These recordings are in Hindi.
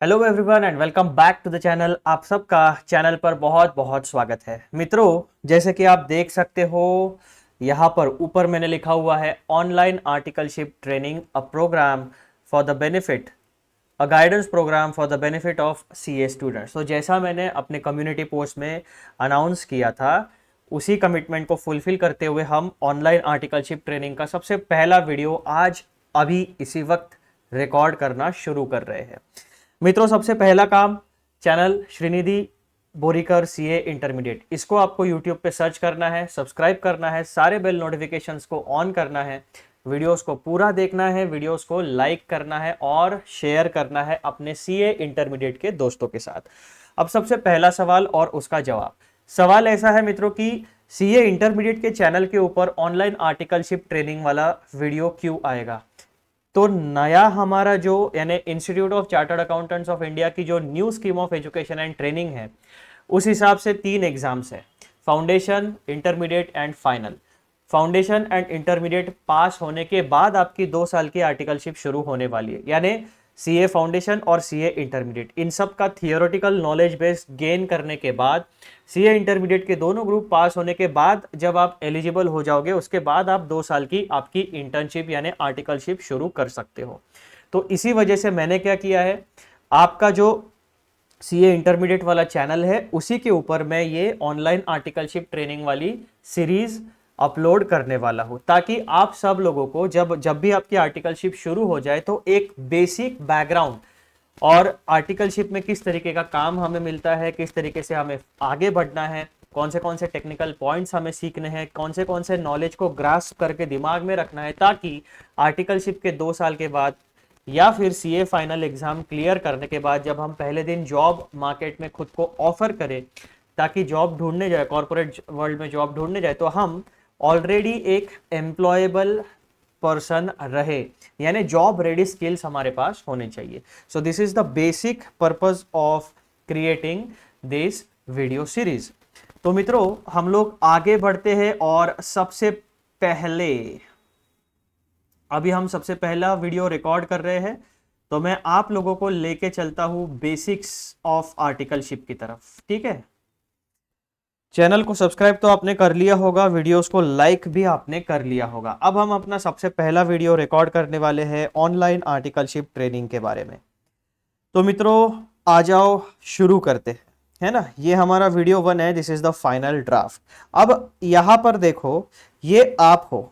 Hello everyone and welcome back to the channel. आप सबका चैनल पर बहुत बहुत स्वागत है। मित्रों, जैसे कि आप देख सकते हो यहाँ पर ऊपर मैंने लिखा हुआ है online articleship training a program for the benefit, a guidance program for the benefit of CA students. तो जैसा मैंने अपने कम्युनिटी पोस्ट में अनाउंस किया था, उसी कमिटमेंट को फुलफिल करते हुए हम ऑनलाइन आर्टिकलशिप ट्रेनिंग का सबसे पहला वीडियो आज अभी इसी वक्त रिकॉर्ड करना शुरू कर रहे हैं। मित्रों, सबसे पहला काम, channel Shrinidhi Borikar CA intermediate, इसको आपको यूट्यूब पे सर्च करना है, सब्सक्राइब करना है, सारे बेल नोटिफिकेशंस को ऑन करना है, वीडियोस को पूरा देखना है, वीडियोस को लाइक करना है और शेयर करना है अपने सीए इंटरमीडिएट के दोस्तों के साथ। अब सबसे पहला सवाल और उसका जवाब। सवाल ऐसा है मित्रों कि सीए इंटरमीडिएट के चैनल के ऊपर ऑनलाइन आर्टिकलशिप ट्रेनिंग वाला वीडियो क्यों आएगा? तो नया हमारा जो यानी institute of chartered accountants of India की जो new scheme of education and training है, उस हिसाब से 3 एग्जाम्स है, foundation, intermediate and final. Foundation and intermediate pass होने के बाद आपकी 2 साल की आर्टिकलशिप शुरू होने वाली है, यानी सीए फाउंडेशन और सीए इंटरमीडिएट, इन सब का थियोरेटिकल नॉलेज बेस गेन करने के बाद सीए इंटरमीडिएट के दोनों ग्रुप पास होने के बाद जब आप एलिजिबल हो जाओगे, उसके बाद आप 2 साल की आपकी इंटर्नशिप यानी आर्टिकलशिप शुरू कर सकते हो। तो इसी वजह से मैंने क्या किया है, आपका जो सीए इंटरमीडिएट वाला चैनल है उसी के ऊपर मैं ये ऑनलाइन आर्टिकलशिप ट्रेनिंग वाली सीरीज अपलोड करने वाला हूं, ताकि आप सब लोगों को जब जब भी आपकी आर्टिकलशिप शुरू हो जाए तो एक बेसिक बैकग्राउंड और आर्टिकलशिप में किस तरीके का काम हमें मिलता है, किस तरीके से हमें आगे बढ़ना है, कौन से टेक्निकल पॉइंट्स हमें सीखने हैं, कौन से नॉलेज को ग्रास्प करके दिमाग में रखना है, ताकि आर्टिकलशिप के 2 साल के बाद या फिर सीए फाइनल एग्जाम क्लियर करने के बाद जब हम पहले दिन जॉब मार्केट में खुद को ऑफर करें, ताकि जॉब ढूंढने जाए, कॉर्पोरेट वर्ल्ड में जॉब ढूंढने जाए, तो हम ऑलरेडी एक एम्प्लॉयबल पर्सन रहे, यानी जॉब रेडी स्किल्स हमारे पास होने चाहिए। So this is the basic purpose of creating this video series. तो मित्रों, हम लोग आगे बढ़ते हैं और सबसे पहले अभी हम सबसे पहला वीडियो रिकॉर्ड कर रहे हैं, तो मैं आप लोगों को लेके चलता हूं बेसिक्स ऑफ आर्टिकलशिप की तरफ। ठीक है, चैनल को सब्सक्राइब तो आपने कर लिया होगा, वीडियोस को लाइक भी आपने कर लिया होगा। अब हम अपना सबसे पहला वीडियो रिकॉर्ड करने वाले हैं ऑनलाइन आर्टिकलशिप ट्रेनिंग के बारे में। तो मित्रों, आ जाओ शुरू करते हैं, है ना। ये हमारा वीडियो 1 है, this is the final draft. अब यहां पर देखो, ये आप हो,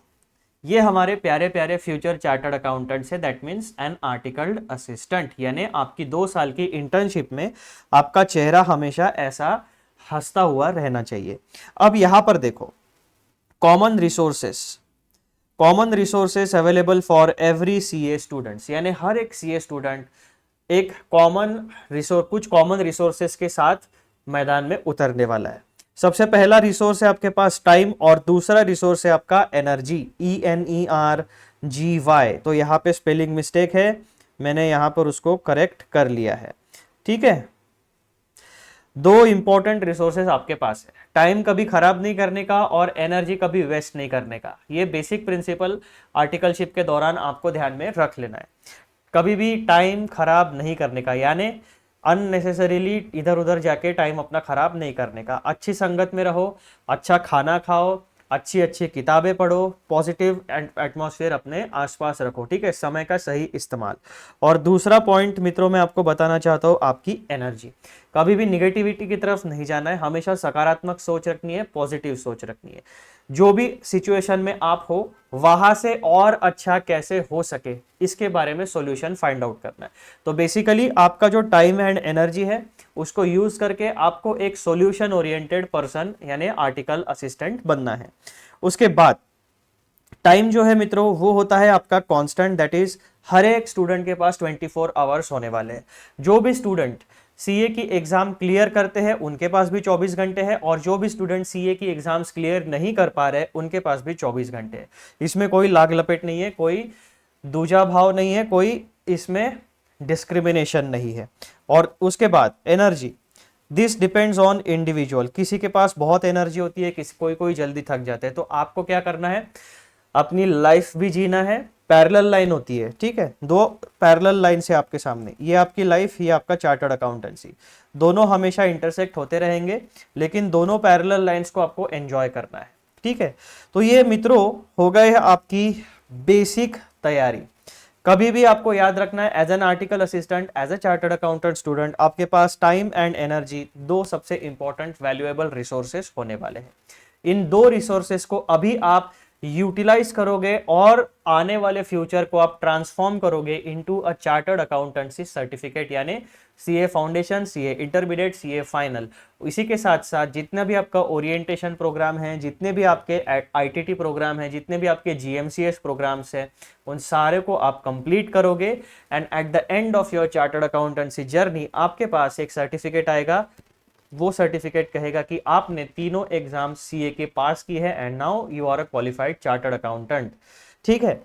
ये हमारे प्यारे प्यारे फ्यूचर चार्टर्ड अकाउंटेंट्स है, दैट मीन्स एन आर्टिकल्ड असिस्टेंट, यानी आपकी 2 साल की इंटर्नशिप में आपका चेहरा हमेशा ऐसा हंसता हुआ रहना चाहिए। अब यहां पर देखो, common resources available for every CA students, यानी हर एक सीए स्टूडेंट एक कुछ कॉमन रिसोर्सेस के साथ मैदान में उतरने वाला है। सबसे पहला रिसोर्स है आपके पास टाइम, और दूसरा रिसोर्स है आपका एनर्जी, ENERGY। तो यहां पे स्पेलिंग मिस्टेक है, मैंने यहां पर उसको करेक्ट कर लिया है। ठीक है, 2 इंपॉर्टेंट रिसोर्सेज आपके पास है, टाइम कभी खराब नहीं करने का और एनर्जी कभी वेस्ट नहीं करने का। ये बेसिक प्रिंसिपल आर्टिकलशिप के दौरान आपको ध्यान में रख लेना है, कभी भी टाइम खराब नहीं करने का, यानी अननेसेसरीली इधर उधर जाके टाइम अपना खराब नहीं करने का। अच्छी संगत में रहो, अच्छा खाना खाओ, अच्छी अच्छी किताबें पढ़ो, पॉजिटिव एटमॉस्फेयर अपने आसपास रखो। ठीक है, समय का सही इस्तेमाल। और दूसरा पॉइंट मित्रों मैं आपको बताना चाहता हूँ, आपकी एनर्जी, कभी भी निगेटिविटी की तरफ नहीं जाना है, हमेशा सकारात्मक सोच रखनी है, पॉजिटिव सोच रखनी है। जो भी सिचुएशन में आप हो वहां से और अच्छा कैसे हो सके, इसके बारे में सॉल्यूशन फाइंड आउट करना है। तो बेसिकली आपका जो टाइम एंड एनर्जी है उसको यूज करके आपको एक सॉल्यूशन ओरिएंटेड पर्सन यानी आर्टिकल असिस्टेंट बनना है। उसके बाद टाइम जो है मित्रों वो होता है आपका कांस्टेंट, दैट इज हर एक स्टूडेंट के पास 24 आवर्स होने वाले हैं। जो भी स्टूडेंट सीए की एग्जाम क्लियर करते हैं उनके पास भी 24 घंटे है, और जो भी स्टूडेंट सीए की एग्जाम्स क्लियर नहीं कर पा रहे उनके पास भी 24 घंटे है। इसमें कोई लाग लपेट नहीं है, कोई दूजा भाव नहीं है, कोई इसमें डिस्क्रिमिनेशन नहीं है। और उसके बाद energy, this depends on individual, किसी के पास बहुत एनर्जी होती है, कोई कोई जल्दी थक जाते हैं। तो आपको क्या करना है, अपनी लाइफ भी जीना है, पैरेलल लाइन होती है, ठीक है, दो पैरेलल लाइन से आपके सामने, ये आपकी लाइफ, ये आपका चार्टर्ड अकाउंटेंसी, दोनों हमेशा इंटरसेक्ट होते रहेंगे, लेकिन दोनों पैरेलल लाइंस को आपको एंजॉय करना है, ठीक है। तो ये मित्रों हो गए आपकी बेसिक तैयारी। कभी भी आपको याद रखना है, as an article assistant, as a chartered accountant student, आपके पास टाइम एंड एनर्जी, दो सबसे इंपॉर्टेंट वैल्यूएबल रिसोर्सेस होने वाले हैं। इन दो रिसोर्सेस को अभी आप यूटिलाइज करोगे और आने वाले फ्यूचर को आप ट्रांसफॉर्म करोगे into a chartered accountancy certificate, यानी CA foundation, CA intermediate, CA final. इसी के साथ साथ जितना भी आपका ओरिएंटेशन प्रोग्राम है, जितने भी आपके आईटीटी प्रोग्राम है, जितने भी आपके जीएमसीएस प्रोग्राम्स हैं, उन सारे को आप कंप्लीट करोगे and at the end of your chartered accountancy journey आपके पास एक सर्टिफिकेट आएगा। वो सर्टिफिकेट कहेगा कि आपने तीनों एग्जाम सीए के पास की है and now you are a qualified chartered accountant, ठीक है।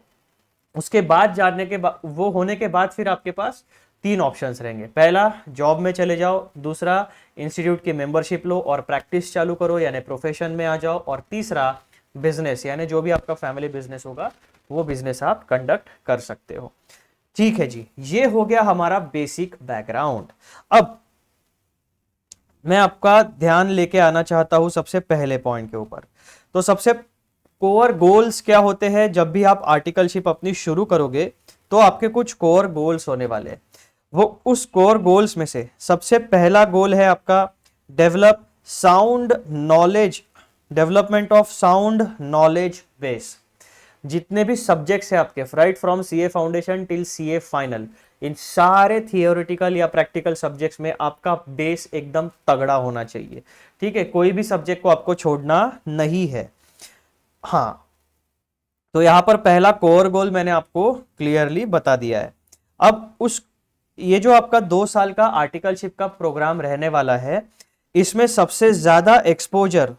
उसके बाद जानने के बाद, वो होने के बाद फिर आपके पास तीन ऑप्शंस रहेंगे। पहला, जॉब में चले जाओ, दूसरा, इंस्टीट्यूट की मेंबरशिप लो और प्रैक्टिस चालू करो यानी प्रोफेशन में आ जाओ, और तीसरा, बिजनेस, यानी जो भी आपका फैमिली बिजनेस होगा वो बिजनेस आप कंडक्ट कर सकते हो, ठीक है जी। ये हो गया हमारा बेसिक बैकग्राउंड। अब मैं आपका ध्यान लेके आना चाहता हूं सबसे पहले पॉइंट के ऊपर। तो सबसे कोर गोल्स क्या होते हैं जब भी आप आर्टिकलशिप अपनी शुरू करोगे, तो आपके कुछ कोर गोल्स होने वाले हैं। वो उस कोर गोल्स में से सबसे पहला गोल है आपका develop sound knowledge, development of sound knowledge base. जितने भी सब्जेक्ट्स हैं आपके, right from CA foundation till CA final, इन सारे थियोरेटिकल या प्रैक्टिकल सब्जेक्ट्स में आपका बेस एकदम तगड़ा होना चाहिए, ठीक है। कोई भी सब्जेक्ट को आपको छोड़ना नहीं है। हाँ, तो यहां पर पहला कोर गोल मैंने आपको क्लियरली बता दिया है। अब उस ये जो आपका 2 साल का आर्टिकलशिप का प्रोग्राम रहने वाला है, इसमें सबसे ज्यादा एक्सपोजर,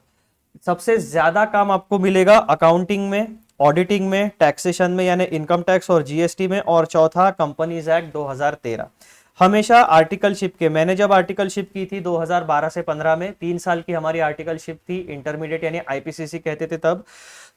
सबसे ज्यादा काम आपको मिलेगा अकाउंटिंग में, ऑडिटिंग में, टैक्सेशन में यानी इनकम टैक्स और जीएसटी में, और चौथा कंपनीज एक्ट 2013। हमेशा आर्टिकलशिप के, मैंने जब आर्टिकलशिप की थी 2012 से 15 में, 3 साल की हमारी आर्टिकलशिप थी, इंटरमीडिएट यानी आईपीसीसी कहते थे तब,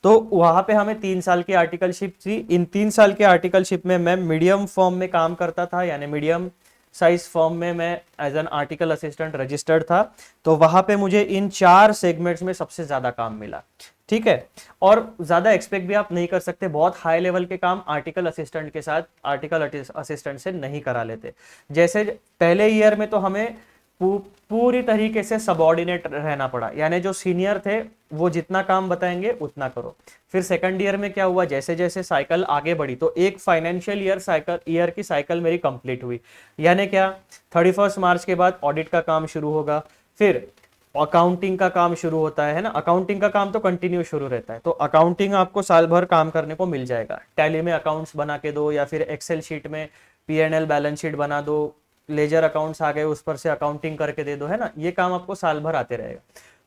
तो वहां पे हमें 3 साल की आर्टिकलशिप थी। इन 3 साल की आर्टिकलशिप में मैं मीडियम फॉर्म में काम करता था, यानी मीडियम साइज फॉर्म में मैं as an article assistant registered था। तो वहां पे मुझे इन 4 सेगमेंट्स में सबसे ज्यादा काम मिला, ठीक है। और ज्यादा एक्सपेक्ट भी आप नहीं कर सकते, बहुत हाई लेवल के काम आर्टिकल असिस्टेंट के साथ, आर्टिकल असिस्टेंट से नहीं करा लेते। जैसे पहले ईयर में तो हमें पूरी तरीके से सबऑर्डिनेट रहना पड़ा, यानी जो सीनियर थे वो जितना काम बताएंगे उतना करो। फिर सेकंड ईयर में क्या हुआ, जैसे जैसे साइकिल आगे बढ़ी तो एक फाइनेंशियल ईयर की साइकिल मेरी कंप्लीट हुई, यानी क्या, 31 मार्च के बाद ऑडिट का काम शुरू होगा, फिर अकाउंटिंग का काम शुरू होता है ना। अकाउंटिंग का काम तो कंटिन्यू शुरू रहता है, तो अकाउंटिंग आपको साल भर काम करने को मिल जाएगा। टैली में अकाउंट्स बना के दो, या फिर एक्सेल शीट में पीएनएल बैलेंस शीट बना दो, लेजर अकाउंट्स आ गए उस पर से अकाउंटिंग करके दे दो, है ना। ये काम आपको साल भर आते रहेगा।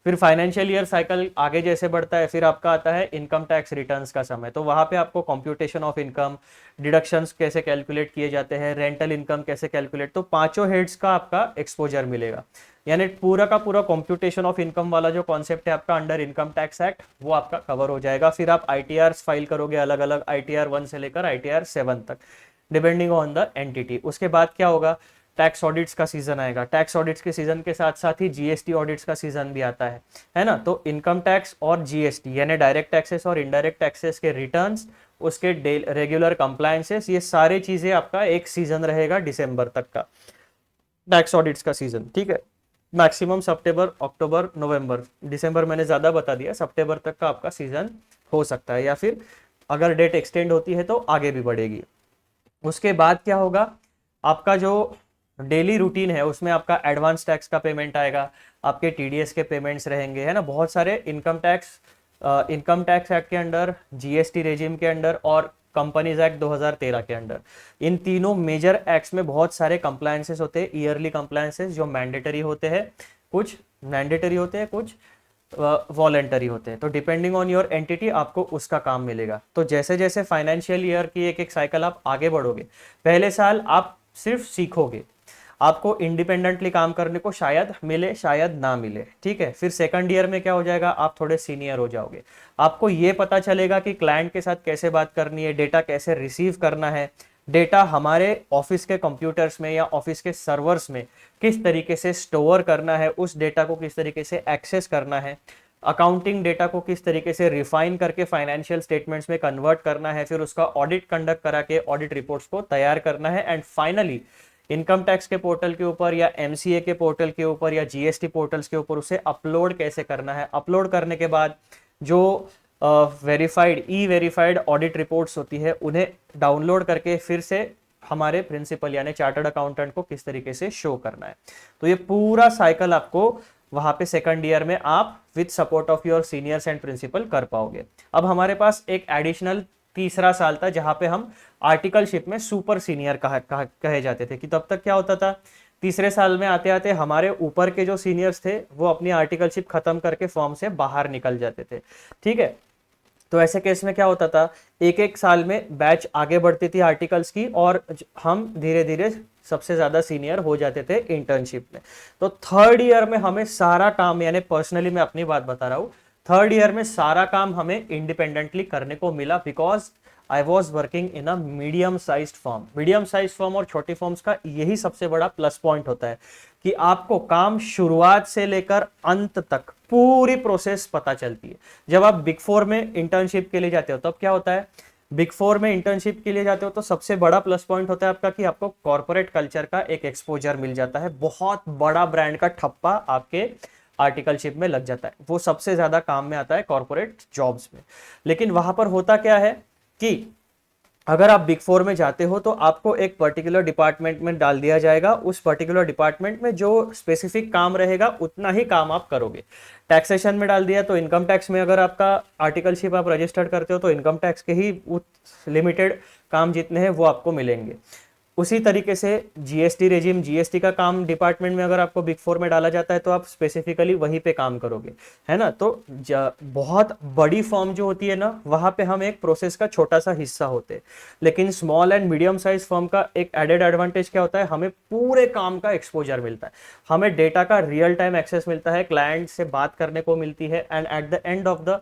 फिर फाइनेंशियल ईयर साइकिल आगे जैसे बढ़ता है, फिर आपका आता है इनकम टैक्स रिटर्न्स का समय। तो वहां पे आपको कंप्यूटेशन ऑफ इनकम, डिडक्शंस कैसे कैलकुलेट किए जाते हैं, रेंटल इनकम कैसे कैलकुलेट, तो पांचों हेड्स का आपका एक्सपोजर मिलेगा। यानी पूरा का पूरा कंप्यूटेशन ऑफ इनकम वाला जो कॉन्सेप्ट है आपका अंडर इनकम टैक्स एक्ट, वो आपका कवर हो जाएगा। फिर आप आईटीआर फाइल करोगे अलग अलग, आईटीआर 1 से लेकर आईटीआर 7 तक, डिपेंडिंग ऑन द एंटिटी। उसके बाद क्या होगा, टैक्स ऑडिट्स का सीजन आएगा। टैक्स ऑडिट्स के सीजन के साथ साथ ही जीएसटी ऑडिट्स का सीजन भी आता है ना। तो इनकम टैक्स और जीएसटी यानी डायरेक्ट टैक्सेस और इनडायरेक्ट टैक्सेस के रिटर्न्स, उसके रेगुलर कंप्लायंसेस, ये सारी चीजें आपका एक सीजन रहेगा दिसंबर तक का, टैक्स ऑडिट्स का सीजन, ठीक है। मैक्सिमम सितंबर, अक्टूबर, नवंबर, दिसंबर मैंने ज्यादा बता दिया, सितंबर तक का आपका सीजन हो सकता है, या फिर अगर डेट एक्सटेंड होती है तो आगे भी बढ़ेगी। उसके बाद क्या होगा, आपका जो डेली रूटीन है उसमें आपका एडवांस टैक्स का पेमेंट आएगा, आपके टीडीएस के पेमेंट्स रहेंगे, है ना। बहुत सारे इनकम टैक्स एक्ट के अंडर, जीएसटी रेजिम के अंडर और कंपनीज एक्ट 2013 के अंडर, इन तीनों मेजर एक्ट्स में बहुत सारे कंप्लायंसेस होते हैं, ईयरली कंप्लायंसेस जो मैंडेटरी होते हैं, कुछ मैंडेटरी होते हैं, कुछ वॉलेंटरी होते हैं। तो डिपेंडिंग ऑन योर एंटिटी आपको उसका काम मिलेगा। तो जैसे जैसे फाइनेंशियल ईयर की एक एक साइकिल आप आगे बढ़ोगे, पहले साल आप सिर्फ सीखोगे, आपको इंडिपेंडेंटली काम करने को शायद मिले शायद ना मिले, ठीक है। फिर सेकंड ईयर में क्या हो जाएगा, आप थोड़े सीनियर हो जाओगे, आपको ये पता चलेगा कि क्लाइंट के साथ कैसे बात करनी है, डेटा कैसे रिसीव करना है, डेटा हमारे ऑफिस के कंप्यूटर्स में या ऑफिस के सर्वर्स में किस तरीके से स्टोर करना है, उस डेटा को किस तरीके से एक्सेस करना है, अकाउंटिंग डेटा को किस तरीके से रिफाइन करके फाइनेंशियल स्टेटमेंट्स में कन्वर्ट करना है, फिर उसका ऑडिट कंडक्ट करा के ऑडिट रिपोर्ट्स को तैयार करना है, एंड फाइनली इनकम टैक्स के पोर्टल के ऊपर या एमसीए के पोर्टल के ऊपर या जीएसटी पोर्टल्स के ऊपर उसे अपलोड कैसे करना है। अपलोड करने के बाद जो verified e verified audit reports होती है उन्हें डाउनलोड करके फिर से हमारे प्रिंसिपल यानी चार्टर्ड अकाउंटेंट को किस तरीके से शो करना है। तो ये पूरा साइकिल आपको वहां पे सेकंड ईयर में आप with support of your seniors and principal कर पाओगे। अब हमारे पास एक एडिशनल तीसरा साल था जहां पे हम आर्टिकलशिप में सुपर सीनियर कहे जाते थे। कि तब तक क्या होता था, तीसरे साल में आते आते हमारे ऊपर के जो सीनियर्स थे वो अपनी आर्टिकलशिप खत्म करके फॉर्म से बाहर निकल जाते थे, ठीक है। तो ऐसे केस में क्या होता था, एक एक साल में बैच आगे बढ़ती थी आर्टिकल्स की और हम धीरे धीरे सबसे ज्यादा सीनियर हो जाते थे इंटर्नशिप में। तो थर्ड ईयर में हमें सारा काम, यानी पर्सनली मैं अपनी बात बता रहा हूँ, थर्ड ईयर में सारा काम हमें इंडिपेंडेंटली करने को मिला because I was working in a medium sized form. Medium size form और छोटी फॉर्म्स का यही सबसे बड़ा प्लस पॉइंट होता है कि आपको काम शुरुआत से लेकर अंत तक पूरी प्रोसेस पता चलती है। जब आप बिग फोर में इंटर्नशिप के लिए जाते हो तब क्या होता है, बिग फोर में इंटर्नशिप के लिए जाते हो तो सबसे बड़ा प्लस पॉइंट होता है आपका कि आपको कॉर्पोरेट कल्चर का एक एक्सपोजर मिल जाता है, बहुत बड़ा ब्रांड का ठप्पा आपके आर्टिकलशिप में लग जाता है, वो सबसे ज्यादा काम में आता है कॉर्पोरेट जॉब्स में। लेकिन वहां पर होता क्या है कि अगर आप बिग फोर में जाते हो तो आपको एक पर्टिकुलर डिपार्टमेंट में डाल दिया जाएगा, उस पर्टिकुलर डिपार्टमेंट में जो स्पेसिफिक काम रहेगा उतना ही काम आप करोगे। टैक्सेशन में डाल दिया तो इनकम टैक्स में अगर आपका आर्टिकलशिप आप रजिस्टर्ड करते हो तो इनकम टैक्स के ही लिमिटेड काम जितने हैं वो आपको मिलेंगे। उसी तरीके से जीएसटी रेजिम, जीएसटी का काम डिपार्टमेंट में अगर आपको बिग फोर में डाला जाता है तो आप स्पेसिफिकली वहीं पे काम करोगे, है ना। तो बहुत बड़ी फॉर्म जो होती है ना वहां पे हम एक प्रोसेस का छोटा सा हिस्सा होते हैं, लेकिन small and medium size form का एक एडेड एडवांटेज क्या होता है, हमें पूरे काम का एक्सपोजर मिलता है, हमें डेटा का रियल टाइम एक्सेस मिलता है, क्लाइंट से बात करने को मिलती है, and at the end of the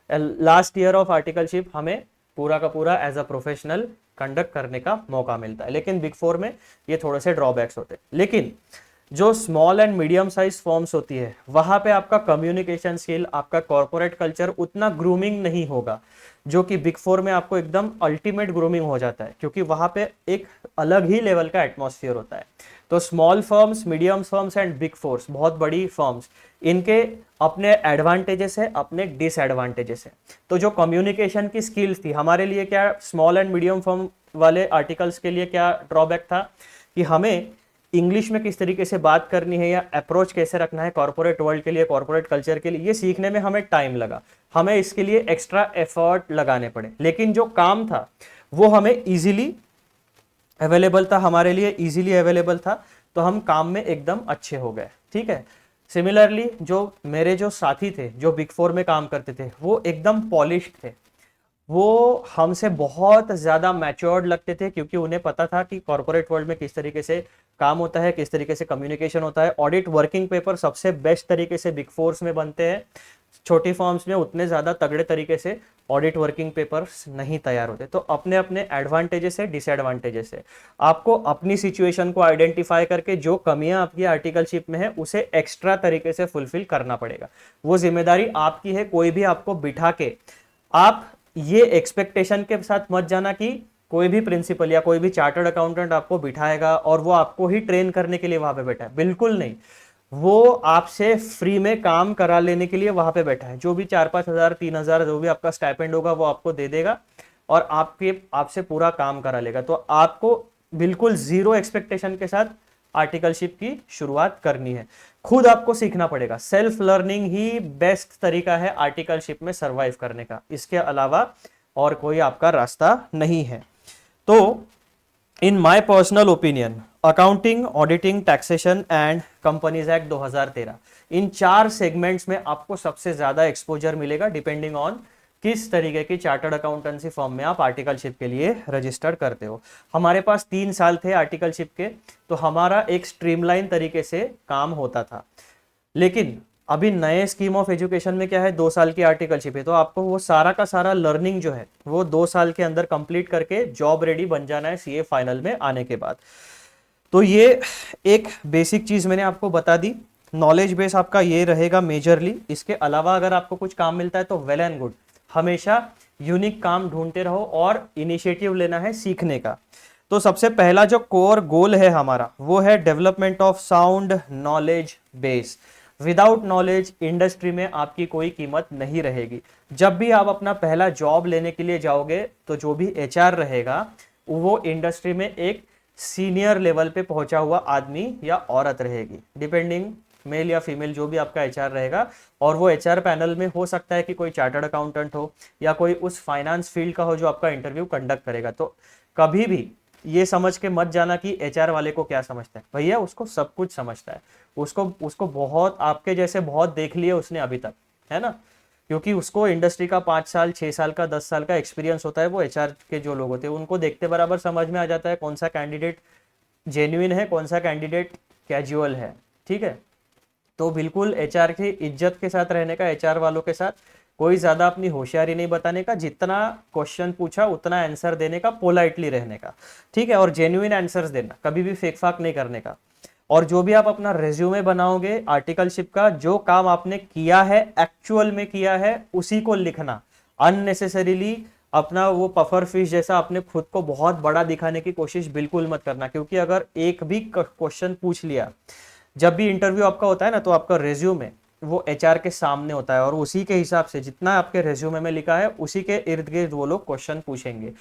last year of articleship हमें पूरा का पूरा एज अ प्रोफेशनल कंडक्ट करने का मौका मिलता है। लेकिन बिग फोर में ये थोड़े से ड्रॉबैक्स होते हैं। लेकिन जो small and medium size forms होती है वहां पे आपका कम्युनिकेशन स्किल, आपका कॉर्पोरेट कल्चर उतना ग्रूमिंग नहीं होगा, जो कि बिग फोर में आपको एकदम अल्टीमेट ग्रूमिंग हो जाता है, क्योंकि वहां पे एक अलग ही लेवल का एटमॉस्फेयर होता है। तो small firms, medium firms and big force, बहुत बड़ी फर्म्स, इनके अपने एडवांटेजेस है, अपने डिसएडवांटेजेस है। तो जो कम्युनिकेशन की स्किल्स थी हमारे लिए, क्या स्मॉल एंड मीडियम फर्म वाले आर्टिकल्स के लिए क्या ड्रॉबैक था कि हमें इंग्लिश में किस तरीके से बात करनी है या अप्रोच कैसे रखना है कॉर्पोरेट वर्ल्ड के लिए, कॉर्पोरेट कल्चर के लिए, ये सीखने में हमें टाइम लगा, हमें इसके लिए एक्स्ट्रा एफर्ट लगाने पड़े। लेकिन जो काम था वो हमें इजीली अवेलेबल था, हमारे लिए इजीली अवेलेबल था, तो हम काम में एकदम अच्छे हो गए, ठीक है। सिमिलरली जो मेरे जो साथी थे जो बिग फोर में काम करते थे वो एकदम पॉलिश्ड थे, वो हमसे बहुत ज़्यादा मैच्योर्ड लगते थे, क्योंकि उन्हें पता था कि कॉर्पोरेट वर्ल्ड में किस तरीके से काम होता है, किस तरीके से कम्युनिकेशन होता है। ऑडिट वर्किंग पेपर सबसे बेस्ट तरीके से बिग फोर्स में बनते हैं, छोटी फॉर्म्स में उतने ज़्यादा तगड़े तरीके से ऑडिट वर्किंग पेपर्स नहीं तैयार होते। तो अपने अपने एडवांटेजेस है, डिसएडवांटेजेस है। आपको अपनी सिचुएशन को आइडेंटिफाई करके जो कमियां आपकी आर्टिकलशिप में है उसे एक्स्ट्रा तरीके से फुलफिल करना पड़ेगा, वो जिम्मेदारी आपकी है। कोई भी आपको बिठा के, आप ये एक्सपेक्टेशन के साथ मत जाना कि कोई भी प्रिंसिपल या कोई भी चार्टर्ड अकाउंटेंट आपको बिठाएगा और वो आपको ही ट्रेन करने के लिए वहां पे बैठा है, बिल्कुल नहीं। वो आपसे फ्री में काम करा लेने के लिए वहां पे बैठा है। जो भी 4-5 हजार 3,000 जो भी आपका स्टाइपेंड होगा वो आपको दे देगा और आपसे पूरा काम करा लेगा। तो आपको बिल्कुल जीरो एक्सपेक्टेशन के साथ आर्टिकलशिप की शुरुआत करनी है, खुद आपको सीखना पड़ेगा। सेल्फ लर्निंग ही बेस्ट तरीका है आर्टिकलशिप में सरवाइव करने का, इसके अलावा और कोई आपका रास्ता नहीं है। तो in my personal opinion, accounting, auditing, taxation and companies act 2013, in 4 segments में आपको सबसे ज्यादा एक्सपोजर मिलेगा डिपेंडिंग ऑन किस तरीके की चार्टर्ड अकाउंटेंसी फर्म में आप आर्टिकलशिप के लिए रजिस्टर करते हो। हमारे पास 3 साल थे आर्टिकलशिप के, तो हमारा एक स्ट्रीमलाइन तरीके से काम होता था। लेकिन अभी नए स्कीम ऑफ एजुकेशन में क्या है, 2 साल की आर्टिकलशिप है, तो आपको वो सारा का सारा लर्निंग जो है वो 2 साल के अंदर कंप्लीट करके जॉब रेडी बन जाना है सीए फाइनल में आने के बाद। तो ये एक बेसिक चीज मैंने आपको बता दी। नॉलेज बेस आपका ये रहेगा मेजरली। इसके अलावा अगर आपको कुछ काम मिलता है तो वेल एंड गुड, हमेशा यूनिक काम ढूंढते रहो और इनिशिएटिव लेना है सीखने का। तो सबसे पहला जो कोर गोल है हमारा वो है development of sound knowledge base. Without knowledge industry में आपकी कोई कीमत नहीं रहेगी। जब भी आप अपना पहला जॉब लेने के लिए जाओगे तो जो भी एचआर रहेगा वो इंडस्ट्री में एक सीनियर लेवल पे पहुंचा हुआ आदमी या औरत रहेगी, डिपेंडिंग मेल या फीमेल जो भी आपका एचआर रहेगा। और वो एचआर पैनल में हो सकता है कि कोई चार्टर्ड अकाउंटेंट हो या कोई उस फाइनेंस फील्ड का हो जो आपका इंटरव्यू कंडक्ट करेगा। तो कभी भी ये समझ के मत जाना कि एचआर वाले को क्या समझता है, भैया उसको सब कुछ समझता है। उसको बहुत आपके जैसे बहुत देख लिए उसने अभी तक, है ना, क्योंकि उसको इंडस्ट्री का 5 साल 6 साल का 10 साल का एक्सपीरियंस होता है। वो एचआर के जो लोग होते हैं उनको देखते बराबर समझ में आ जाता है कौन सा कैंडिडेट जेन्युइन है, कौन सा कैंडिडेट कैजुअल है। ठीक है, तो बिल्कुल एचआर की इज्जत के साथ रहने का, एचआर वालों के साथ कोई ज्यादा अपनी होशियारी नहीं बताने का, जितना क्वेश्चन पूछा उतना आंसर देने का, पोलाइटली रहने का। ठीक है, और जेन्युइन आंसर्स देना, कभी भी फेक फाक नहीं करने का। और जो भी आप अपना रेज्यूमे बनाओगे आर्टिकलशिप का, जो काम आपने किया है एक्चुअल में किया है उसी को लिखना। अननेसेसरीली अपना वो पफर फिश जैसा अपने खुद को बहुत बड़ा दिखाने की कोशिश बिल्कुल मत करना, क्योंकि अगर एक भी क्वेश्चन पूछ लिया, जब भी इंटरव्यू आपका होता है ना, तो आपका रेज्यूमे वो एचआर के सामने होता है और उसी के हिसाब से जितना आपके रेज्यूमे में लिखा है उसी के इर्द गिर्द वो लोग क्वेश्चन पूछेंगे।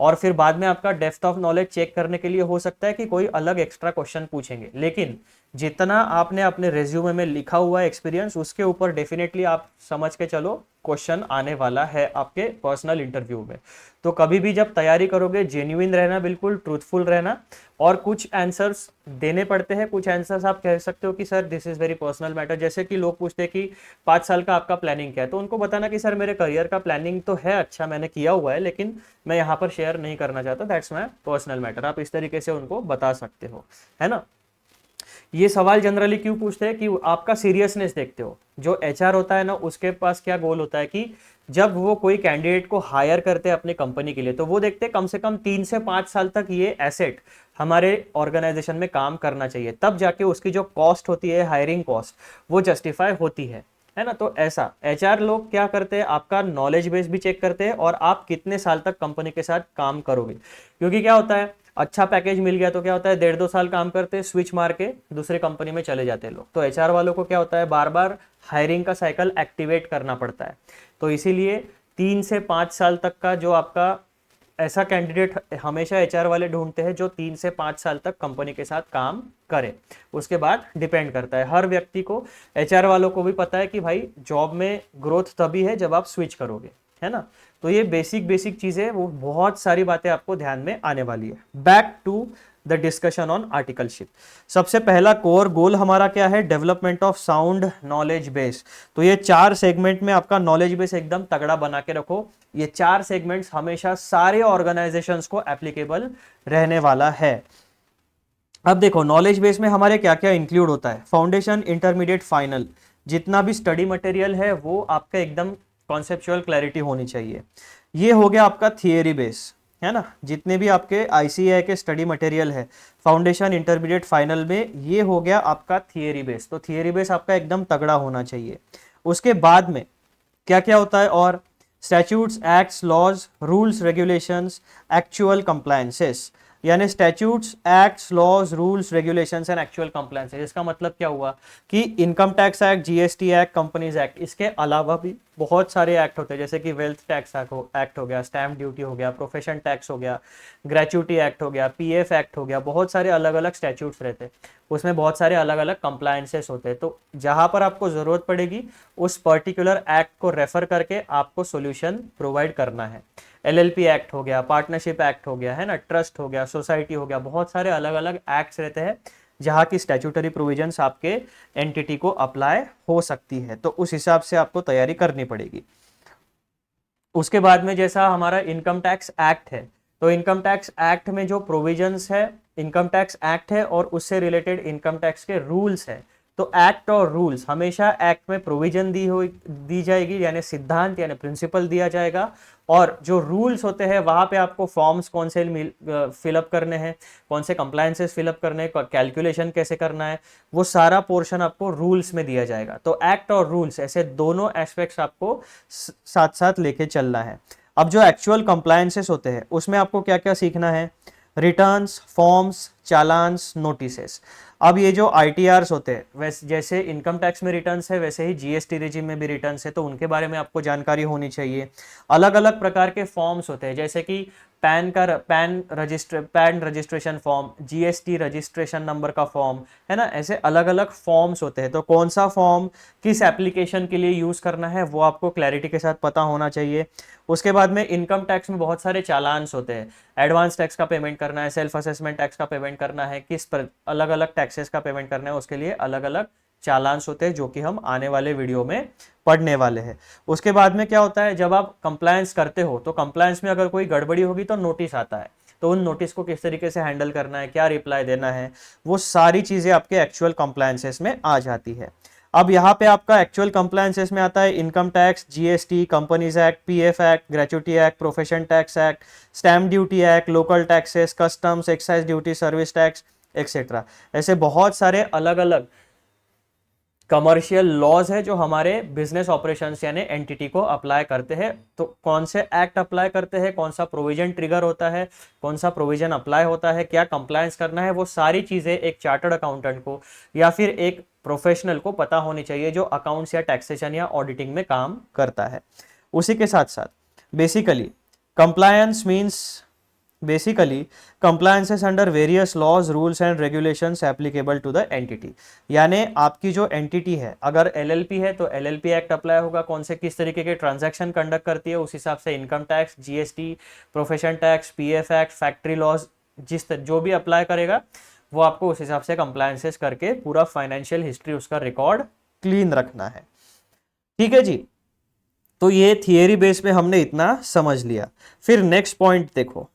और फिर बाद में आपका डेप्थ ऑफ नॉलेज चेक करने के लिए हो सकता है कि कोई अलग एक्स्ट्रा क्वेश्चन पूछेंगे, लेकिन जितना आपने अपने रेज्यूमे में लिखा हुआ एक्सपीरियंस उसके ऊपर डेफिनेटली आप समझ के चलो क्वेश्चन आने वाला है आपके पर्सनल इंटरव्यू में। तो कभी भी जब तैयारी करोगे जेन्युइन रहना, बिल्कुल ट्रूथफुल रहना। और कुछ आंसर्स देने पड़ते हैं, कुछ आंसर्स आप कह सकते हो कि sir this is very personal matter. जैसे कि लोग पूछते हैं कि 5 साल का आपका प्लानिंग क्या है, तो उनको बताना कि सर मेरे करियर का प्लानिंग तो है, अच्छा मैंने किया हुआ है, लेकिन मैं यहाँ पर शेयर नहीं करना चाहता, दैट्स माई पर्सनल मैटर। आप इस तरीके से उनको बता सकते हो, है ना। ये सवाल जनरली क्यों पूछते हैं कि आपका सीरियसनेस देखते हो। जो एचआर होता है ना, उसके पास क्या गोल होता है कि जब वो कोई कैंडिडेट को हायर करते हैं अपनी कंपनी के लिए, तो वो देखते हैं कम से कम 3 से 5 साल तक ये एसेट हमारे ऑर्गेनाइजेशन में काम करना चाहिए, तब जाके उसकी जो कॉस्ट होती है, हायरिंग कॉस्ट, वो जस्टिफाई होती है ना। तो ऐसा एचआर लोग क्या करते हैं, आपका नॉलेज बेस भी चेक करते हैं और आप कितने साल तक कंपनी के साथ काम करोगे। क्योंकि क्या होता है, अच्छा पैकेज मिल गया तो क्या होता है, 1.5-2 साल काम करते हैं, स्विच मार के दूसरे कंपनी में चले जाते हैं लोग। तो एचआर वालों को क्या होता है, बार बार हायरिंग का साइकिल एक्टिवेट करना पड़ता है। तो इसीलिए 3 से 5 साल तक का जो आपका ऐसा कैंडिडेट हमेशा एचआर वाले ढूंढते हैं जो 3 से 5 साल तक कंपनी के साथ काम करे। उसके बाद डिपेंड करता है हर व्यक्ति को, एचआर वालों को भी पता है कि भाई जॉब में ग्रोथ तभी है जब आप स्विच करोगे, है ना। तो ये बेसिक चीजें, वो बहुत सारी बातें आपको ध्यान में आने वाली है। Back to the discussion on articleship. सबसे पहला कोर गोल हमारा क्या है, development of sound knowledge base. तो ये 4 सेगमेंट में आपका नॉलेज बेस एकदम तगड़ा बना के रखो। ये 4 सेगमेंट्स हमेशा सारे ऑर्गेनाइजेशंस को एप्लीकेबल रहने वाला है। अब देखो नॉलेज बेस में हमारे क्या क्या इंक्लूड होता है, फाउंडेशन, इंटरमीडिएट, फाइनल। जितना भी स्टडी मटेरियल है वो आपका एकदम कॉन्सेप्चुअल क्लैरिटी होनी चाहिए। ये हो गया आपका थियरी बेस, है ना। जितने भी आपके आईसीएआई के स्टडी मटेरियल है, फाउंडेशन, इंटरमीडिएट, फाइनल में, ये हो गया आपका थियरी बेस। तो थियरी बेस आपका एकदम तगड़ा होना चाहिए। उसके बाद में क्या क्या होता है, और statutes, acts, laws, rules, regulations, actual compliances. यानी statutes, acts, laws, rules, regulations and actual compliances. इसका मतलब क्या हुआ कि income tax act, GST act, companies act, इसके अलावा भी बहुत सारे एक्ट होते हैं, जैसे कि वेल्थ टैक्स एक्ट हो गया, स्टैम्प ड्यूटी हो गया, प्रोफेशन टैक्स हो गया, ग्रेचुटी एक्ट हो गया, पीएफ एक्ट हो गया। बहुत सारे अलग अलग स्टैट्यूट्स रहते हैं, उसमें बहुत सारे अलग अलग कंप्लायंसेस होते हैं। तो जहां पर आपको जरूरत पड़ेगी उस पर्टिकुलर एक्ट को रेफर करके आपको सोल्यूशन प्रोवाइड करना है। एलएलपी एक्ट हो गया, पार्टनरशिप एक्ट हो गया, है ना, ट्रस्ट हो गया, सोसाइटी हो गया, बहुत सारे अलग अलग एक्ट्स रहते हैं जहाँ की स्टैट्यूटरी प्रोविजंस आपके एंटिटी को अप्लाई हो सकती है। तो उस हिसाब से आपको तैयारी करनी पड़ेगी। उसके बाद में जैसा हमारा इनकम टैक्स एक्ट है, तो इनकम टैक्स एक्ट में जो प्रोविजंस है, इनकम टैक्स एक्ट है और उससे रिलेटेड इनकम टैक्स के रूल्स है। तो एक्ट और रूल्स, हमेशा एक्ट में प्रोविजन दी जाएगी, यानी सिद्धांत यानी प्रिंसिपल दिया जाएगा, और जो रूल्स होते हैं वहां पे आपको फॉर्म्स कौन से फिलअप करने हैं, कौन से कंप्लायंसेस फिलअप करने हैं, कैलकुलेशन कैसे करना है, वो सारा पोर्शन आपको रूल्स में दिया जाएगा। तो एक्ट और रूल्स, ऐसे दोनों एस्पेक्ट्स आपको साथ साथ लेके चलना है। अब जो एक्चुअल कंप्लायंसेस होते हैं उसमें आपको क्या क्या सीखना है, रिटर्न्स, फॉर्म्स, चालान्स, नोटिसेस। अब ये जो आईटीआरस होते हैं, वैसे जैसे इनकम टैक्स में रिटर्न्स है वैसे ही जीएसटी रिजिम में भी रिटर्न्स है, तो उनके बारे में आपको जानकारी होनी चाहिए। अलग अलग प्रकार के फॉर्म्स होते हैं, जैसे कि pan registration form, GST registration number का फॉर्म, है ना, ऐसे अलग अलग फॉर्म्स होते हैं। तो कौन सा फॉर्म किस एप्लीकेशन के लिए यूज करना है वो आपको क्लैरिटी के साथ पता होना चाहिए। उसके बाद में इनकम टैक्स में बहुत सारे चालान्स होते हैं, एडवांस टैक्स का पेमेंट करना है, सेल्फ असेसमेंट टैक्स का पेमेंट करना है, किस पर अलग अलग टैक्सेस का पेमेंट करना है, उसके लिए अलग अलग चालान्स होते हैं, जो कि हम आने वाले वीडियो में पढ़ने वाले हैं। उसके बाद में क्या होता है, जब आप कंप्लायंस करते हो तो कंप्लायंस में अगर कोई गड़बड़ी होगी तो नोटिस आता है, तो उन नोटिस को किस तरीके से हैंडल करना है, क्या रिप्लाई देना है, वो सारी चीजें आपके एक्चुअल कंप्लायंसेस में आ जाती है। अब यहाँ पे आपका एक्चुअल कंप्लायंसेस में आता है income tax, GST, companies act, PF act, gratuity act, profession tax act, stamp duty act, local taxes, customs, excise duty, service tax etcetera. ऐसे बहुत सारे अलग अलग कमर्शियल लॉज है जो हमारे बिजनेस ऑपरेशंस यानी एंटिटी को अप्लाई करते हैं। तो कौन से एक्ट अप्लाई करते हैं, कौन सा प्रोविजन ट्रिगर होता है, कौन सा प्रोविजन अप्लाई होता है, क्या कंप्लायंस करना है, वो सारी चीजें एक चार्टर्ड अकाउंटेंट को या फिर एक प्रोफेशनल को पता होनी चाहिए जो अकाउंट्स या टैक्सेशन या ऑडिटिंग में काम करता है। उसी के साथ साथ basically compliance means basically compliances under various laws, rules and regulations applicable to the entity। यानी आपकी जो एंटिटी है, अगर एलएलपी है तो एलएलपी एक्ट अप्लाई होगा, कौन से किस तरीके के ट्रांजैक्शन कंडक्ट करती है उस हिसाब से income tax, GST, profession tax, PF act, factory laws, जो भी अप्लाई करेगा वो आपको उस हिसाब से कंप्लायंसेस करके पूरा फाइनेंशियल हिस्ट्री उसका रिकॉर्ड क्लीन रखना है। ठीक है जी, तो ये थियरी बेस पे हमने इतना समझ लिया। फिर नेक्स्ट पॉइंट देखो,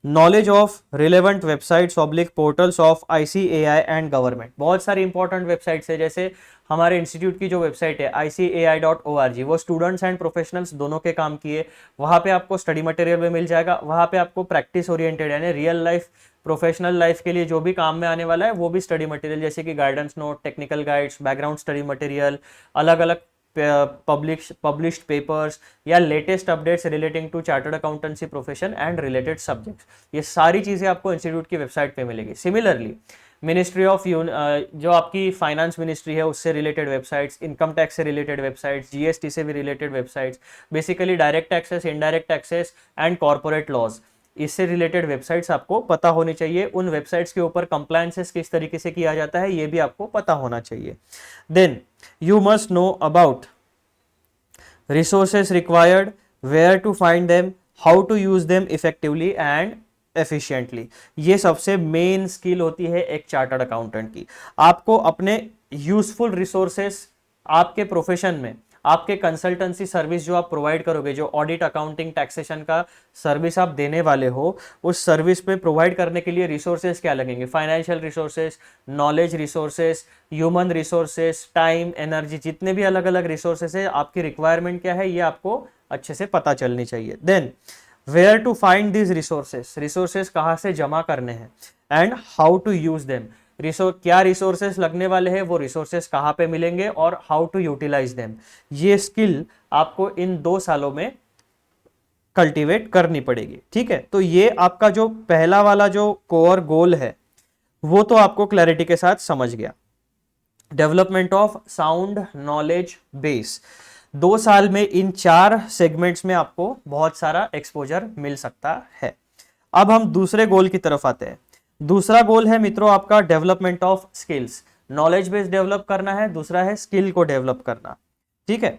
knowledge of relevant websites oblique portals of ICAI and government. बहुत सारी इंपॉर्टेंट वेबसाइट्स है, जैसे हमारे इंस्टीट्यूट की जो वेबसाइट है ICAI.org, वो स्टूडेंट्स एंड प्रोफेशनल्स दोनों के काम की है। वहाँ पे आपको स्टडी मटेरियल भी मिल जाएगा, वहाँ पे आपको प्रैक्टिस ओरिएंटेड यानी रियल लाइफ प्रोफेशनल लाइफ के लिए जो भी काम में आने वाला है वो भी स्टडी मटेरियल, जैसे कि guidance note, technical guides, background study material, अलग अलग पब्लिश्ड पेपर्स या latest updates relating to chartered accountancy profession and related subjects, ये सारी चीजें आपको इंस्टीट्यूट की वेबसाइट पे मिलेगी। सिमिलरली मिनिस्ट्री ऑफ जो आपकी फाइनेंस मिनिस्ट्री है उससे रिलेटेड वेबसाइट्स, इनकम टैक्स से रिलेटेड वेबसाइट्स, जीएसटी से भी related websites, basically direct taxes, indirect taxes and corporate laws, इससे रिलेटेड वेबसाइट्स आपको पता होनी चाहिए। उन वेबसाइट्स के ऊपर कंप्लायंसेस किस तरीके से किया जाता है ये भी आपको पता होना चाहिए। Then you must know about resources required, where to find them, how to use them effectively and efficiently. ये सबसे मेन स्किल होती है एक चार्टर्ड अकाउंटेंट की। आपको अपने यूजफुल रिसोर्सेस आपके प्रोफेशन में, आपके कंसल्टेंसी सर्विस जो आप प्रोवाइड करोगे, जो ऑडिट, अकाउंटिंग, टैक्सेशन का सर्विस आप देने वाले हो, उस सर्विस पे प्रोवाइड करने के लिए रिसोर्सेज क्या लगेंगे, financial resources, knowledge resources, human resources, time, energy, जितने भी अलग अलग रिसोर्सेज है, आपकी रिक्वायरमेंट क्या है ये आपको अच्छे से पता चलनी चाहिए। Then where to find this resources, resources कहाँ से जमा करने हैं, and how to use them, क्या रिसोर्सेस लगने वाले हैं, वो रिसोर्सेस कहाँ पे मिलेंगे और हाउ टू यूटिलाइज देम। ये स्किल आपको इन 2 सालों में कल्टीवेट करनी पड़ेगी। ठीक है, तो ये आपका जो पहला वाला जो कोर गोल है वो तो आपको क्लैरिटी के साथ समझ गया। Development of sound knowledge base, 2 साल में इन 4 सेगमेंट्स में आपको बहुत सारा एक्सपोजर मिल सकता है। अब हम दूसरे गोल की तरफ आते हैं। दूसरा गोल है मित्रों आपका development of skills, knowledge base develop करना है, दूसरा है स्किल को डेवलप करना। ठीक है,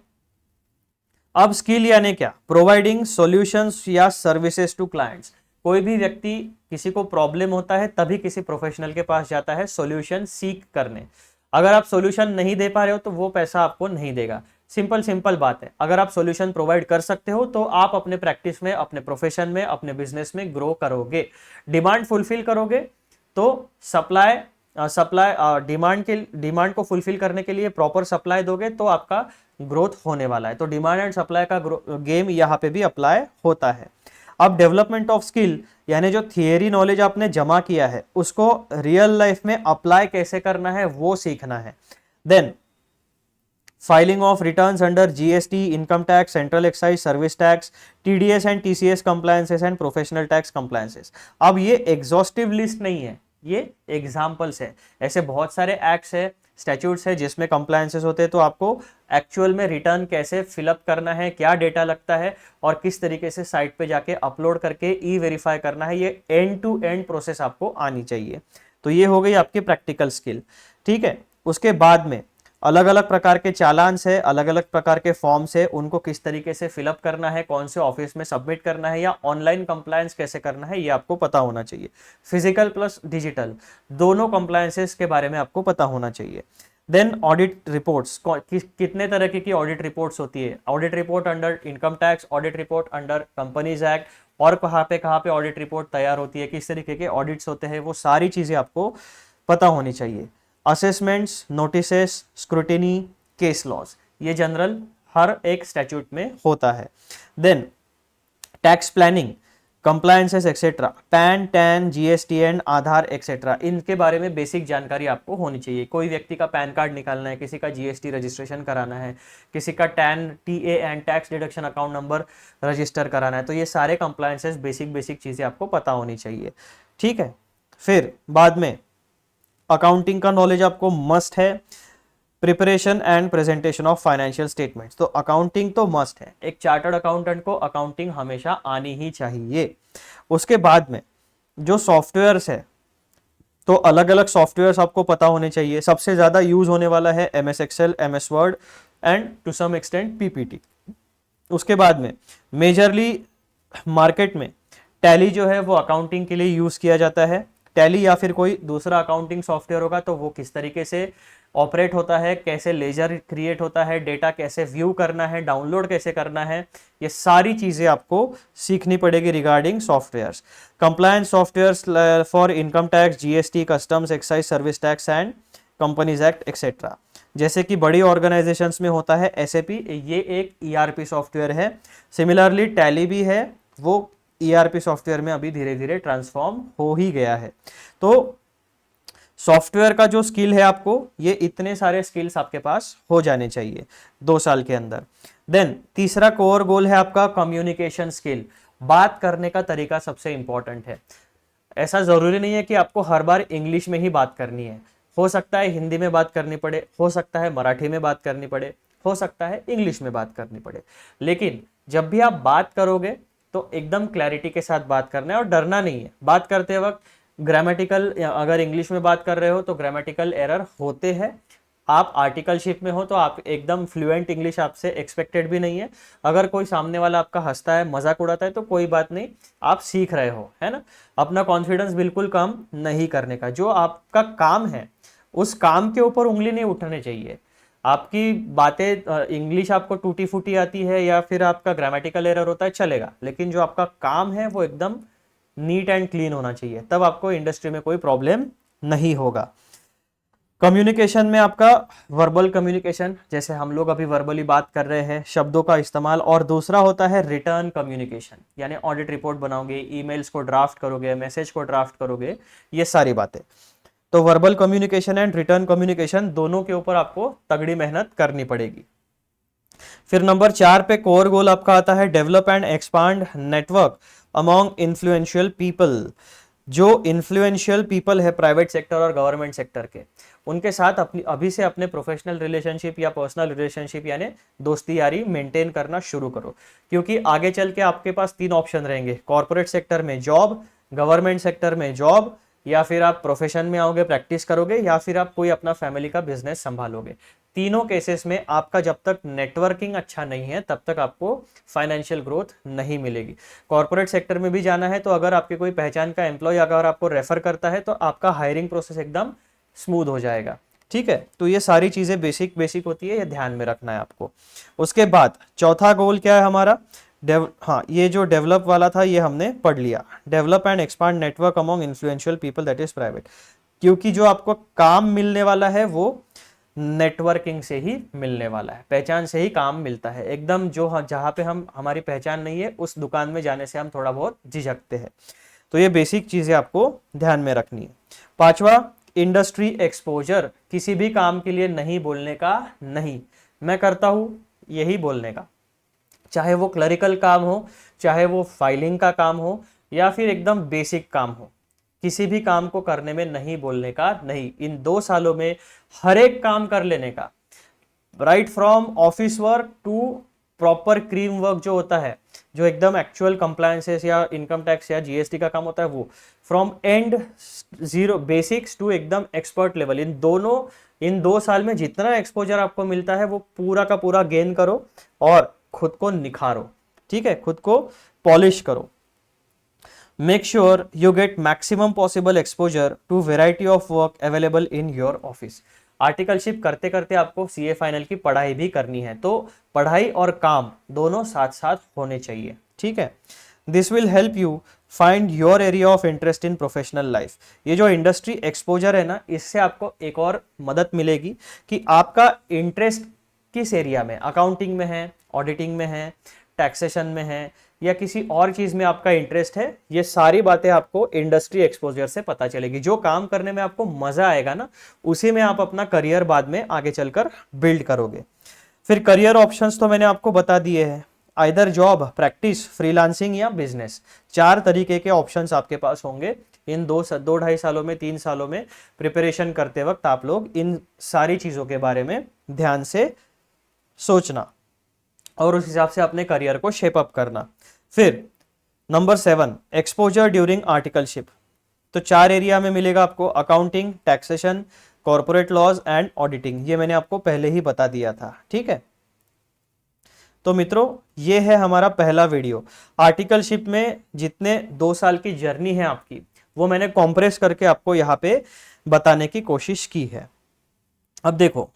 अब स्किल यानी क्या, प्रोवाइडिंग सॉल्यूशंस या सर्विसेज टू क्लाइंट्स। कोई भी व्यक्ति, किसी को प्रॉब्लम होता है तभी किसी प्रोफेशनल के पास जाता है सॉल्यूशन सीख करने। अगर आप सॉल्यूशन नहीं दे पा रहे हो तो वो पैसा आपको नहीं देगा। सिंपल सिंपल बात है, अगर आप सॉल्यूशन प्रोवाइड कर सकते हो तो आप अपने प्रैक्टिस में, अपने प्रोफेशन में, अपने बिजनेस में ग्रो करोगे। डिमांड फुलफिल करोगे तो सप्लाई डिमांड को फुलफिल करने के लिए प्रॉपर सप्लाई दोगे तो आपका ग्रोथ होने वाला है। तो डिमांड एंड सप्लाई का गेम यहाँ पे भी अप्लाई होता है। अब डेवलपमेंट ऑफ स्किल, यानी जो थियरी नॉलेज आपने जमा किया है उसको रियल लाइफ में अप्लाई कैसे करना है वो सीखना है। Then filing of returns under GST, income tax, central excise, service tax, TDS and TCS compliances and professional tax compliances. अब ये एग्जॉस्टिव लिस्ट नहीं है, ये एग्जाम्पल्स है। ऐसे बहुत सारे एक्ट्स है, स्टैट्यूट्स है जिसमें कंप्लायंसेस होते हैं, तो आपको एक्चुअल में रिटर्न कैसे फिलअप करना है, क्या डेटा लगता है और किस तरीके से साइट पे जाके अपलोड करके ई वेरीफाई करना है, ये एंड टू एंड प्रोसेस आपको आनी चाहिए। तो ये हो गई आपकी प्रैक्टिकल स्किल। ठीक है, उसके बाद में अलग अलग प्रकार के चालान्स है, अलग अलग प्रकार के फॉर्म्स है, उनको किस तरीके से फिलअप करना है, कौन से ऑफिस में सबमिट करना है या ऑनलाइन कंप्लायंस कैसे करना है, ये आपको पता होना चाहिए। फिजिकल प्लस डिजिटल दोनों कंप्लायंसेस के बारे में आपको पता होना चाहिए। देन ऑडिट रिपोर्ट्स, कितने तरह की ऑडिट रिपोर्ट्स होती है, audit report under income tax, audit report under companies act, और कहाँ पे ऑडिट रिपोर्ट तैयार होती है, किस तरीके के ऑडिट्स होते हैं, वो सारी चीजें आपको पता होनी चाहिए। Assessments, notices, scrutiny, case laws, ये जनरल हर एक स्टैट्यूट में होता है। Then tax planning, compliances etcetera, PAN, TAN, GSTN, Aadhaar etcetera, इनके बारे में बेसिक जानकारी आपको होनी चाहिए। कोई व्यक्ति का पैन कार्ड निकालना है, किसी का जीएसटी रजिस्ट्रेशन कराना है, किसी का tan, TA and tax deduction account number register कराना है, तो ये सारे कंप्लायंसेस बेसिक चीजें आपको पता होनी चाहिए। ठीक है, फिर बाद में अकाउंटिंग का नॉलेज आपको मस्ट है। Preparation and presentation of financial statements, तो अकाउंटिंग तो मस्ट है, एक चार्टर्ड अकाउंटेंट को अकाउंटिंग हमेशा आनी ही चाहिए। उसके बाद में जो सॉफ्टवेयर्स है, तो अलग अलग सॉफ्टवेयर्स आपको पता होने चाहिए। सबसे ज्यादा यूज होने वाला है MS Excel, MS Word and to some extent PPT. उसके बाद में मेजरली मार्केट में टैली जो है वो अकाउंटिंग के लिए यूज किया जाता है। टैली या फिर कोई दूसरा अकाउंटिंग सॉफ्टवेयर होगा तो वो किस तरीके से ऑपरेट होता है, कैसे लेजर क्रिएट होता है, डेटा कैसे व्यू करना है, डाउनलोड कैसे करना है, ये सारी चीजें आपको सीखनी पड़ेगी regarding softwares. Compliance softwares for income tax, GST, customs, excise, service tax and companies act etcetera. जैसे कि बड़ी ऑर्गेनाइजेशंस में होता है एसएपी, ये एक ईआरपी सॉफ्टवेयर है। सिमिलरली टैली भी है, वो ईआरपी सॉफ्टवेयर में अभी धीरे धीरे ट्रांसफॉर्म हो ही गया है। तो सॉफ्टवेयर का जो स्किल है आपको, ये इतने सारे स्किल्स आपके पास हो जाने चाहिए 2 साल के अंदर। देन तीसरा कोर गोल है आपका कम्युनिकेशन स्किल। बात करने का तरीका सबसे इंपॉर्टेंट है। ऐसा जरूरी नहीं है कि आपको हर बार इंग्लिश में ही बात करनी है, हो सकता है हिंदी में बात करनी पड़े, हो सकता है मराठी में बात करनी पड़े, हो सकता है इंग्लिश में बात करनी पड़े, लेकिन जब भी आप बात करोगे तो एकदम क्लैरिटी के साथ बात करना है और डरना नहीं है। बात करते वक्त ग्रामेटिकल, अगर इंग्लिश में बात कर रहे हो तो ग्रामेटिकल एरर होते हैं। आप आर्टिकलशिप में हो तो आप एकदम फ्लुएंट इंग्लिश आपसे एक्सपेक्टेड भी नहीं है। अगर कोई सामने वाला आपका हंसता है, मजाक उड़ाता है तो कोई बात नहीं, आप सीख रहे हो, है ना। अपना कॉन्फिडेंस बिल्कुल कम नहीं करने का। जो आपका काम है उस काम के ऊपर उंगली नहीं उठानी चाहिए। आपकी बातें, इंग्लिश आपको टूटी फूटी आती है या फिर आपका ग्रामेटिकल एरर होता है, चलेगा, लेकिन जो आपका काम है वो एकदम नीट एंड क्लीन होना चाहिए, तब आपको इंडस्ट्री में कोई प्रॉब्लम नहीं होगा। कम्युनिकेशन में आपका वर्बल कम्युनिकेशन, जैसे हम लोग अभी वर्बली बात कर रहे हैं, शब्दों का इस्तेमाल, और दूसरा होता है रिटर्न कम्युनिकेशन, यानी ऑडिट रिपोर्ट बनाओगे, ईमेल्स को ड्राफ्ट करोगे, मैसेज को ड्राफ्ट करोगे, ये सारी बातें। तो verbal communication and return communication दोनों के ऊपर आपको तगड़ी मेहनत करनी पड़ेगी। फिर नंबर 4 पे कोर गोल आपका आता है develop and expand network among influential people. जो इन्फ्लुएंशियल पीपल है प्राइवेट सेक्टर और गवर्नमेंट सेक्टर के, उनके साथ अपनी अभी से अपने प्रोफेशनल रिलेशनशिप या पर्सनल रिलेशनशिप यानी दोस्ती यारी मेंटेन करना शुरू करो, क्योंकि आगे चल के आपके पास 3 ऑप्शन रहेंगे, कॉर्पोरेट सेक्टर में जॉब, गवर्नमेंट सेक्टर में जॉब, या फिर आप प्रोफेशन में आओगे, प्रैक्टिस करोगे, या फिर आप कोई अपना फैमिली का बिजनेस संभालोगे। तीनों केसेस में आपका जब तक नेटवर्किंग अच्छा नहीं है तब तक आपको फाइनेंशियल ग्रोथ नहीं मिलेगी। कॉर्पोरेट सेक्टर में भी जाना है तो अगर आपके कोई पहचान का एम्प्लॉय अगर आपको रेफर करता है तो आपका हायरिंग प्रोसेस एकदम स्मूथ हो जाएगा। ठीक है, तो ये सारी चीजें बेसिक बेसिक होती है, ये ध्यान में रखना है आपको। उसके बाद चौथा गोल क्या है हमारा, हाँ ये जो डेवलप वाला था ये हमने पढ़ लिया, develop and expand network among influential people that is private. क्योंकि जो आपको काम मिलने वाला है वो नेटवर्किंग से ही मिलने वाला है, पहचान से ही काम मिलता है। एकदम जो जहाँ पे हम हमारी पहचान नहीं है उस दुकान में जाने से हम थोड़ा बहुत झिझकते हैं। तो ये बेसिक चीजें आपको ध्यान में रखनी है। पांचवा, इंडस्ट्री एक्सपोजर, किसी भी काम के लिए नहीं बोलने का नहीं। मैं करता हूं यही बोलने का, चाहे वो क्लरिकल काम हो, चाहे वो फाइलिंग का काम हो, या फिर एकदम बेसिक काम हो, किसी भी काम को करने में नहीं बोलने का नहीं। इन 2 सालों में हर एक काम कर लेने का, right from office work to proper cream work जो होता है, जो एकदम एक्चुअल कंप्लायंसेस या इनकम टैक्स या जीएसटी का काम होता है, वो from and zero basics to एकदम एक्सपर्ट लेवल, इन 2 साल में जितना एक्सपोजर आपको मिलता है वो पूरा का पूरा गेन करो और खुद को निखारो। ठीक है, खुद को पॉलिश करो। Make sure you get maximum possible exposure to variety of work available in your office. Articleship करते करते आपको सीए फाइनल की पढ़ाई भी करनी है, तो पढ़ाई और काम दोनों साथ साथ होने चाहिए। ठीक है, this will help you find your area of interest in professional life. ये जो इंडस्ट्री एक्सपोजर है ना, इससे आपको एक और मदद मिलेगी कि आपका इंटरेस्ट किस एरिया में, अकाउंटिंग में है, ऑडिटिंग में है, टैक्सेशन में है, या किसी और चीज में आपका इंटरेस्ट है। ये सारी बातें आपको इंडस्ट्री एक्सपोजर से पता चलेगी। जो काम करने में आपको मजा आएगा ना, उसी में आप अपना करियर बाद में आगे चलकर बिल्ड करोगे। फिर करियर ऑप्शंस तो मैंने आपको बता दिए हैं, आइदर जॉब, प्रैक्टिस, फ्रीलांसिंग या बिजनेस। 4 तरीके के ऑप्शंस आपके पास होंगे। इन 2-2.5 सालों में, 3 सालों में प्रिपरेशन करते वक्त आप लोग इन सारी चीजों के बारे में ध्यान से सोचना और उस हिसाब से अपने करियर को शेप अप करना। फिर नंबर 7, एक्सपोजर ड्यूरिंग आर्टिकलशिप। तो 4 एरिया में मिलेगा आपको, accounting, taxation, corporate laws and auditing. ये मैंने आपको पहले ही बता दिया था। ठीक है, तो मित्रों ये है हमारा पहला वीडियो। आर्टिकलशिप में जितने 2 साल की जर्नी है आपकी, वो मैंने कॉम्प्रेस करके आपको यहाँ पे बताने की कोशिश की है। अब देखो,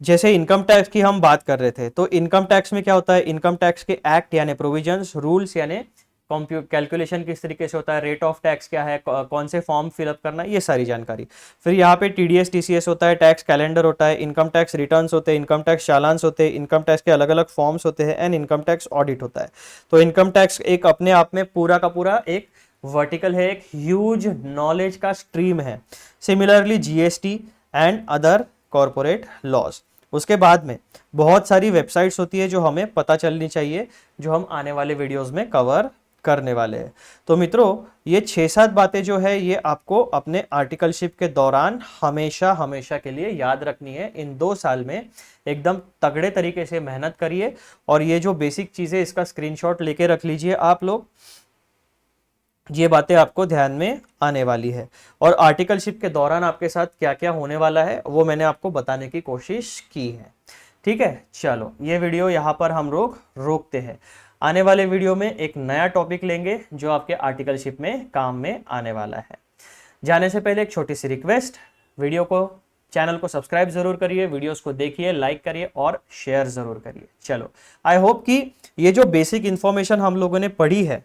जैसे इनकम टैक्स की हम बात कर रहे थे, तो इनकम टैक्स में क्या होता है, इनकम टैक्स के एक्ट यानी प्रोविजंस, रूल्स यानी कैलकुलेशन किस तरीके से होता है, रेट ऑफ टैक्स क्या है, कौन से फॉर्म फिलअप करना है, ये सारी जानकारी। फिर यहाँ पे टीडीएस टीसीएस होता है, टैक्स कैलेंडर होता है, इनकम टैक्स रिटर्न्स होते हैं, इनकम टैक्स चालान्स होते हैं, इनकम टैक्स के अलग अलग फॉर्म्स होते हैं, एंड इनकम टैक्स ऑडिट होता है। तो इनकम टैक्स एक अपने आप में पूरा का पूरा एक वर्टिकल है, एक ह्यूज नॉलेज का स्ट्रीम है। Similarly GST and other corporate laws. उसके बाद में बहुत सारी वेबसाइट्स होती है जो हमें पता चलनी चाहिए, जो हम आने वाले वीडियोस में कवर करने वाले हैं। तो मित्रों ये 6-7 बातें जो है ये आपको अपने आर्टिकलशिप के दौरान हमेशा हमेशा के लिए याद रखनी है। इन 2 साल में एकदम तगड़े तरीके से मेहनत करिए और ये जो बेसिक चीजें, इसका स्क्रीनशॉट लेके रख लीजिए आप लोग। ये बातें आपको ध्यान में आने वाली है और आर्टिकलशिप के दौरान आपके साथ क्या क्या होने वाला है वो मैंने आपको बताने की कोशिश की है। ठीक है, चलो ये वीडियो यहाँ पर हम लोग रोकते हैं। आने वाले वीडियो में एक नया टॉपिक लेंगे जो आपके आर्टिकलशिप में काम में आने वाला है। जाने से पहले एक छोटी सी रिक्वेस्ट, चैनल को सब्सक्राइब जरूर करिए, वीडियोस को देखिए, लाइक करिए और शेयर जरूर करिए। चलो, आई होप कि ये जो बेसिक इंफॉर्मेशन हम लोगों ने पढ़ी है,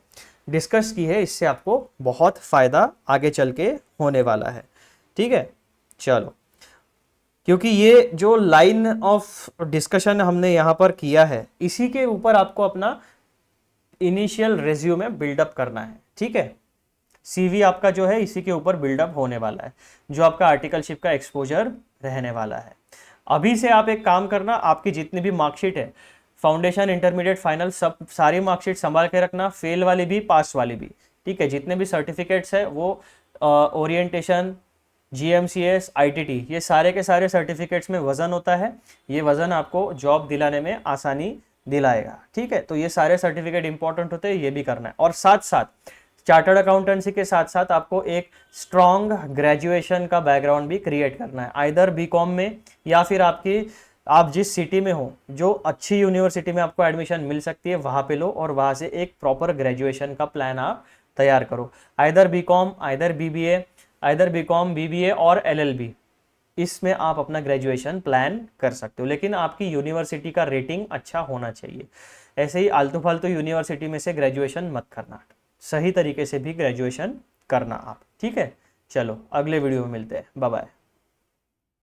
डिस्कस की है, इससे आपको बहुत फायदा आगे चल के होने वाला है। ठीक है, चलो, क्योंकि ये जो लाइन ऑफ डिस्कशन हमने यहाँ पर किया है, इसी के ऊपर आपको अपना इनिशियल रेज्यूमे बिल्डअप करना है। ठीक है, सीवी आपका जो है इसी के ऊपर बिल्डअप होने वाला है, जो आपका आर्टिकलशिप का एक्सपोजर रहने वाला है। अभी से आप एक काम करना, आपकी जितनी भी मार्कशीट है, फाउंडेशन, इंटरमीडिएट, फाइनल, सब सारी मार्कशीट संभाल के रखना, फेल वाली भी, पास वाली भी। ठीक है, जितने भी सर्टिफिकेट्स है वो ओरिएंटेशन, जीएमसीएस, आईटीटी, ये सारे के सारे सर्टिफिकेट्स में वजन होता है। ये वजन आपको जॉब दिलाने में आसानी दिलाएगा। ठीक है, तो ये सारे सर्टिफिकेट इंपॉर्टेंट होते हैं, ये भी करना है। और साथ साथ चार्टर्ड अकाउंटेंसी के साथ साथ आपको एक स्ट्रॉन्ग ग्रेजुएशन का बैकग्राउंड भी क्रिएट करना है, आइदर बीकॉम में या फिर आप जिस सिटी में हो, जो अच्छी यूनिवर्सिटी में आपको एडमिशन मिल सकती है वहाँ पे लो और वहाँ से एक प्रॉपर ग्रेजुएशन का प्लान आप तैयार करो, either BCom, either BBA, either BCom, BBA और एलएलबी, इसमें आप अपना ग्रेजुएशन प्लान कर सकते हो, लेकिन आपकी यूनिवर्सिटी का रेटिंग अच्छा होना चाहिए। ऐसे ही आलतू फालतू यूनिवर्सिटी में से ग्रेजुएशन मत करना, सही तरीके से भी ग्रेजुएशन करना आप, ठीक है। चलो अगले वीडियो में मिलते हैं, बाय बाय।